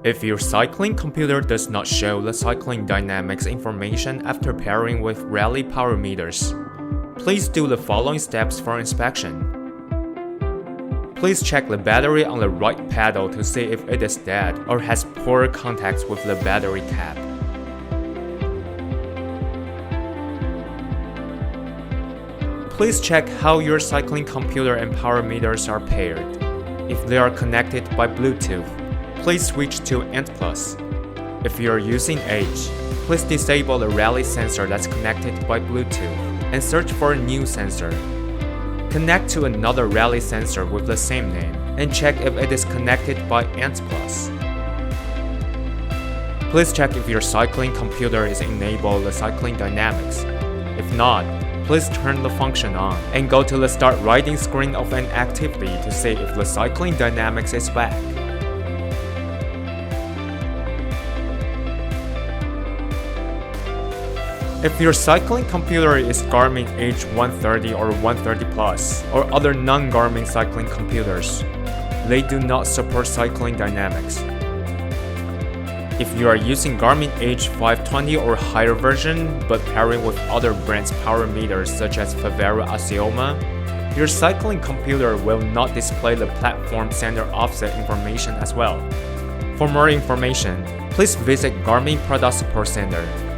If your cycling computer does not show the cycling dynamics information after pairing with rally power meters, please do the following steps for inspection. Please check the battery on the right pedal to see if it is dead or has poor contacts with the battery cap. Please check how your cycling computer and power meters are paired. If they are connected by Bluetooth, please switch to ANT+. If you are using H, please disable the rally sensor that's connected by Bluetooth and search for a new sensor. Connect to another rally sensor with the same name and check if it is connected by ANT+. Please check if your cycling computer is enabled the cycling dynamics. If not, please turn the function on and go to the Start Riding screen of an activity to see if the cycling dynamics is back. If your cycling computer is Garmin H130 or 130 Plus or other non-Garmin cycling computers, they do not support cycling dynamics. If you are using Garmin H520 or higher version but pairing with other brands' power meters such as Favero Axioma, your cycling computer will not display the platform center offset information as well. For more information, please visit Garmin Product Support Center.